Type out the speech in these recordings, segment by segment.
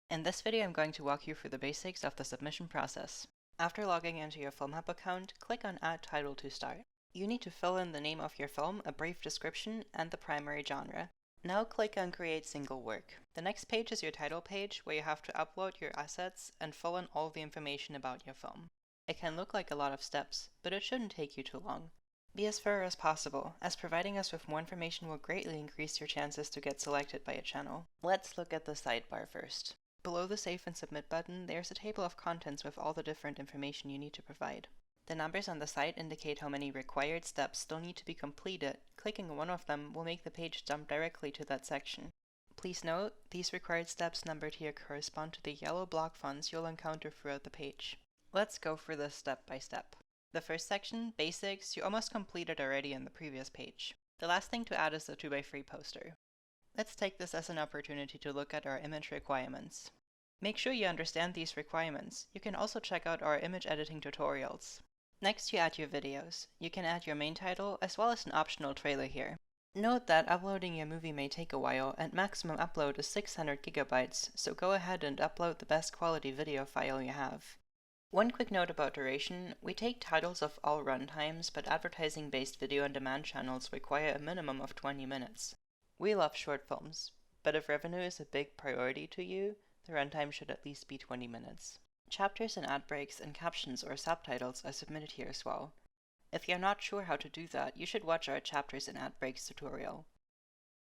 In this video, I'm going to walk you through the basics of the submission process. After logging into your Filmhub account, click on Add Title to start. You need to fill in the name of your film, a brief description, and the primary genre. Now click on Create Single Work. The next page is your title page, where you have to upload your assets and fill in all the information about your film. It can look like a lot of steps, but it shouldn't take you too long. Be as thorough as possible, as providing us with more information will greatly increase your chances to get selected by a channel. Let's look at the sidebar first. Below the Save and Submit button, there's a table of contents with all the different information you need to provide. The numbers on the side indicate how many required steps still need to be completed. Clicking one of them will make the page jump directly to that section. Please note, these required steps numbered here correspond to the yellow block fonts you'll encounter throughout the page. Let's go through this step by step. The first section, Basics, you almost completed already in the previous page. The last thing to add is the 2x3 poster. Let's take this as an opportunity to look at our image requirements. Make sure you understand these requirements. You can also check out our image editing tutorials. Next, you add your videos. You can add your main title as well as an optional trailer here. Note that uploading your movie may take a while, and maximum upload is 600 GB, so go ahead and upload the best quality video file you have. One quick note about duration: we take titles of all runtimes, but advertising-based video-on-demand channels require a minimum of 20 minutes. We love short films, but if revenue is a big priority to you, the runtime should at least be 20 minutes. Chapters and ad breaks and captions or subtitles are submitted here as well. If you're not sure how to do that, you should watch our chapters and ad breaks tutorial.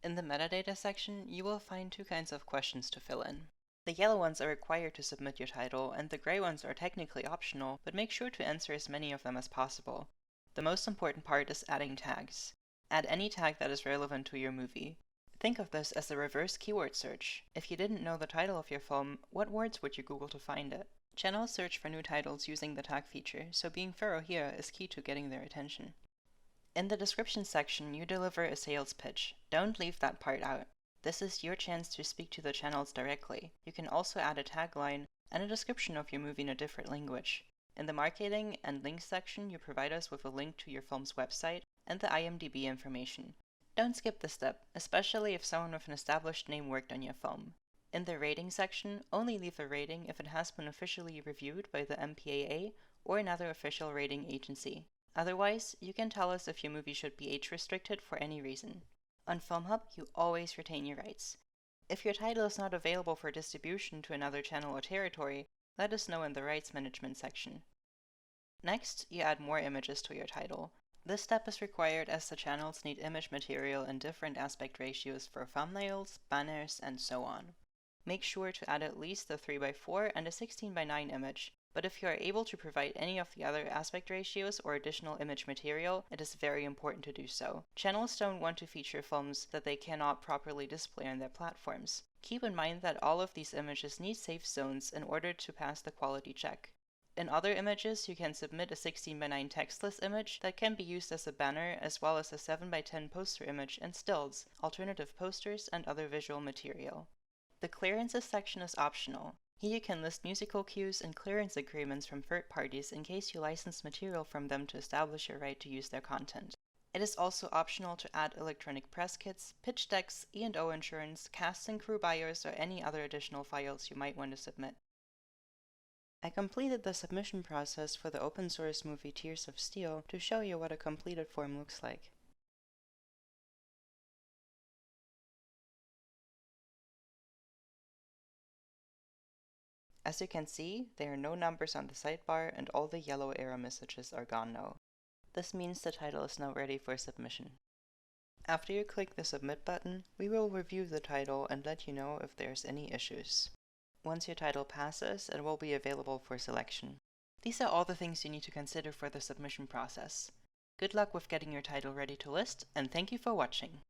In the metadata section, you will find two kinds of questions to fill in. The yellow ones are required to submit your title, and the gray ones are technically optional, but make sure to answer as many of them as possible. The most important part is adding tags. Add any tag that is relevant to your movie. Think of this as a reverse keyword search. If you didn't know the title of your film, what words would you Google to find it? Channels search for new titles using the tag feature, so being thorough here is key to getting their attention. In the description section, you deliver a sales pitch. Don't leave that part out. This is your chance to speak to the channels directly. You can also add a tagline and a description of your movie in a different language. In the marketing and links section, you provide us with a link to your film's website and the IMDb information. Don't skip this step, especially if someone with an established name worked on your film. In the rating section, only leave a rating if it has been officially reviewed by the MPAA or another official rating agency. Otherwise, you can tell us if your movie should be age restricted for any reason. On Filmhub, you always retain your rights. If your title is not available for distribution to another channel or territory, let us know in the rights management section. Next, you add more images to your title. This step is required as the channels need image material in different aspect ratios for thumbnails, banners, and so on. Make sure to add at least a 3x4 and a 16:9 image, but if you are able to provide any of the other aspect ratios or additional image material, it is very important to do so. Channels don't want to feature films that they cannot properly display on their platforms. Keep in mind that all of these images need safe zones in order to pass the quality check. In other images, you can submit a 16:9 textless image that can be used as a banner, as well as a 7:10 poster image and stills, alternative posters, and other visual material. The clearances section is optional. Here you can list musical cues and clearance agreements from third parties in case you license material from them to establish your right to use their content. It is also optional to add electronic press kits, pitch decks, E&O insurance, cast and crew bios, or any other additional files you might want to submit. I completed the submission process for the open source movie Tears of Steel to show you what a completed form looks like. As you can see, there are no numbers on the sidebar and all the yellow error messages are gone now. This means the title is now ready for submission. After you click the submit button, we will review the title and let you know if there's any issues. Once your title passes, it will be available for selection. These are all the things you need to consider for the submission process. Good luck with getting your title ready to list, and thank you for watching.